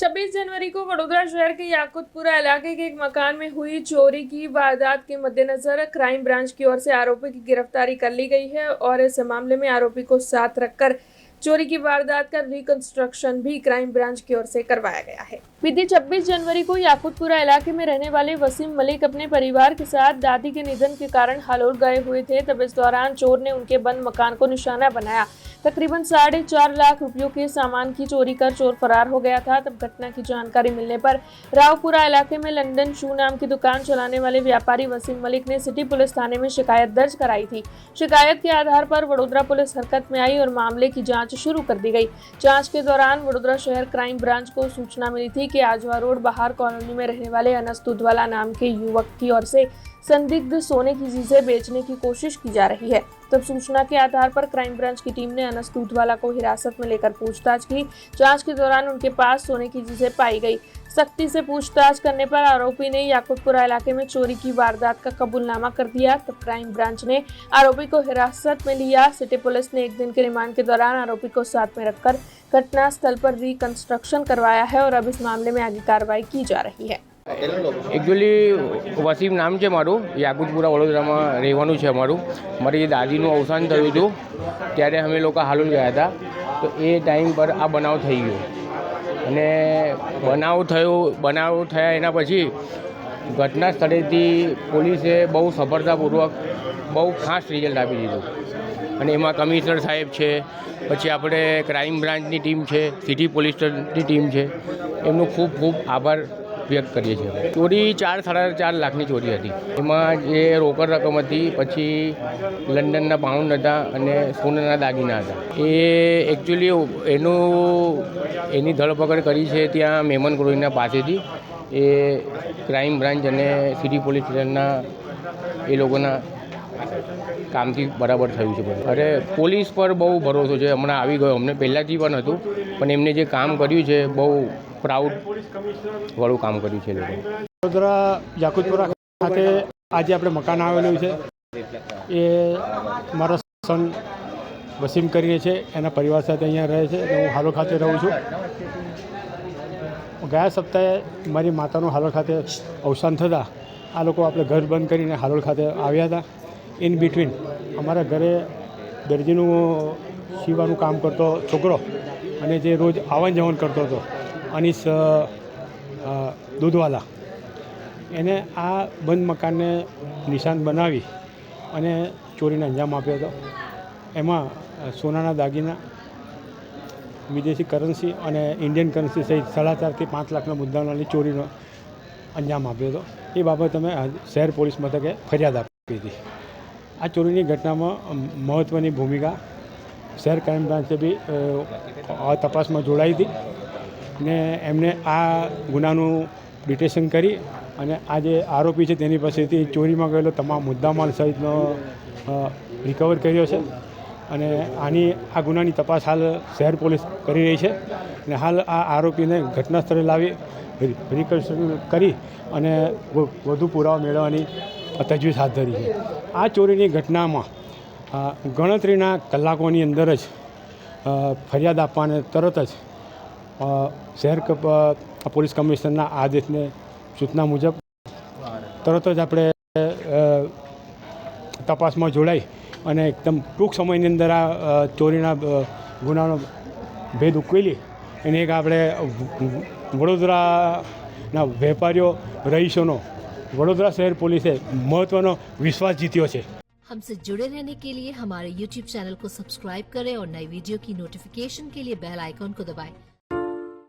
26 जनवरी को वडोदरा शहर के याकुतपुरा इलाके के एक मकान में हुई चोरी की वारदात के मद्देनजर क्राइम ब्रांच की ओर से आरोपी की गिरफ्तारी कर ली गई है और इस मामले में आरोपी को साथ रखकर चोरी की वारदात का रिकंस्ट्रक्शन भी क्राइम ब्रांच की ओर से करवाया गया है। बीती 26 जनवरी को याकुतपुरा इलाके में रहने वाले वसीम मलिक अपने परिवार के साथ दादी के निधन के कारण हालोर गए हुए थे। तब इस दौरान चोर ने उनके बंद मकान को निशाना बनाया। तकरीबन 4.5 लाख रुपयों के सामान की चोरी कर चोर फरार हो गया था। तब घटना की जानकारी मिलने पर रावपुरा इलाके में लंदन शू नाम की दुकान चलाने वाले व्यापारी वसीम मलिक ने सिटी पुलिस थाने में शिकायत दर्ज कराई थी। शिकायत के आधार पर वडोदरा पुलिस हरकत में आई और मामले की जांच शुरू कर दी गई। जांच के दौरान वडोदरा शहर क्राइम ब्रांच को सूचना मिली थी कि आजवा रोड बाहर कॉलोनी में रहने वाले अनस दूधवाला नाम के युवक की ओर से संदिग्ध सोने की चीजें बेचने की कोशिश की जा रही है। तब सूचना के आधार पर क्राइम ब्रांच की टीम ने अनस दूधवाला को हिरासत में लेकर पूछताछ की। जांच के दौरान उनके पास सोने की चीजें पाई गई। सख्ती से पूछताछ करने पर आरोपी ने याकुतपुरा इलाके में चोरी की वारदात का कबूलनामा कर दिया। तब क्राइम ब्रांच ने आरोपी को हिरासत में लिया। सिटी पुलिस ने 1 दिन के रिमांड के दौरान आरोपी को साथ में रखकर घटना स्थल पर रिकंस्ट्रक्शन करवाया है और अब इस मामले में आगे कार्रवाई की जा रही है। एक्चुअली वसीम नाम છે મારું, યાકુતપુરા વડોદરામાં રહેવાનું છે અમારું. મારી દાદીનું અવસાન થયું હતું ત્યારે અમે લોકો હાલોલ ગયા હતા. તો એ ટાઈમ પર આ બનાવ થઈ ગયો અને બનાવ થયા એના પછી ઘટના સ્થળેથી પોલીસે બહુ સફળતાપૂર્વક બહુ ફાસ્ટ રિઝલ્ટ આપી દીધું અને એમાં કમિશનર સાહેબ છે, પછી આપણે ક્રાઇમ બ્રાન્ચની ટીમ છે, સિટી પોલીસ સ્ટેશનની ટીમ છે, એમનો ખૂબ ખૂબ આભાર વ્યક્ત કરીએ છીએ. ચોરી 4-4.5 લાખની ચોરી હતી. એમાં જે રોકડ રકમ હતી, પછી લંડનના પાઉન્ડ હતા અને સોનાના દાગીના હતા. એ એકચ્યુઅલી એની ધરપકડ કરી છે ત્યાં મેમન કોલોનીના પાસેથી. એ ક્રાઇમ બ્રાન્ચ અને સિટી પોલીસ સ્ટેશનના એ લોકોના કામથી બરાબર થયું છે. અરે પોલીસ પર બહુ ભરોસો છે. હમણાં આવી ગયો, અમને પહેલાંથી પણ હતું, પણ એમને જે કામ કર્યું છે બહુ પ્રાઉડ વાળું કામ કર્યું છે લોકો. વડોદરા યાકુતપુરા ખાતે આજે આપણે મકાન આવેલું છે. એ મારો સન વસીમ કરીને છે, એના પરિવાર સાથે અહીંયા રહે છે. હું હાલોલ ખાતે રહું છું. ગયા સપ્તાહે મારી માતાનું હાલોલ ખાતે અવસાન થતાં આ લોકો આપણે ઘર બંધ કરીને હાલોલ ખાતે આવ્યા હતા. ઇન બિટવીન અમારા ઘરે દરજીનું સીવાનું કામ કરતો છોકરો અને જે રોજ આવન જવન કરતો હતો અનીસ દૂધવાલા, એને આ બંધ મકાનને નિશાન બનાવી અને ચોરીને અંજામ આપ્યો હતો. એમાં સોનાના દાગીના, વિદેશી કરન્સી અને ઇન્ડિયન કરન્સી સહિત 4.5 થી 5 લાખના મુદ્દામાલની ચોરીનો અંજામ આપ્યો હતો. એ બાબત અમે શહેર પોલીસ મથકે ફરિયાદ આપી હતી. આ ચોરીની ઘટનામાં મહત્ત્વની ભૂમિકા શહેર ક્રાઇમ બ્રાન્ચે બી તપાસમાં જોડાઈ હતી ને એમને આ ગુનાનું ડિટેક્શન કરી અને આ જે આરોપી છે તેની પાસેથી ચોરીમાં ગયેલો તમામ મુદ્દામાલ સહિતનો રિકવર કર્યો છે અને આ ગુનાની તપાસ હાલ શહેર પોલીસ કરી રહી છે અને હાલ આ આરોપીને ઘટના સ્થળે લાવી રિકન્સ્ટ્રક્શન કરી અને વધુ પુરાવા મેળવવાની તજવીજ હાથ ધરી છે. આ ચોરીની ઘટનામાં ગણતરીના કલાકોની અંદર જ ફરિયાદ આપવાને તરત જ શહેર પોલીસ કમિશનરના આદેશને સૂચના મુજબ તરત જ આપણે તપાસમાં જોડાઈ અને એકદમ ટૂંક સમયની અંદર આ ચોરીના ગુનાનો ભેદ ઉકેલી એને એક આપણે વડોદરાના વેપારીઓ રહીશોનો वडोदरा शहर पुलिस महत्वनो विश्वास जीत्यो है। हमसे जुड़े रहने के लिए हमारे YouTube चैनल को सब्सक्राइब करें और नई वीडियो की नोटिफिकेशन के लिए बेल आइकॉन को दबाएं।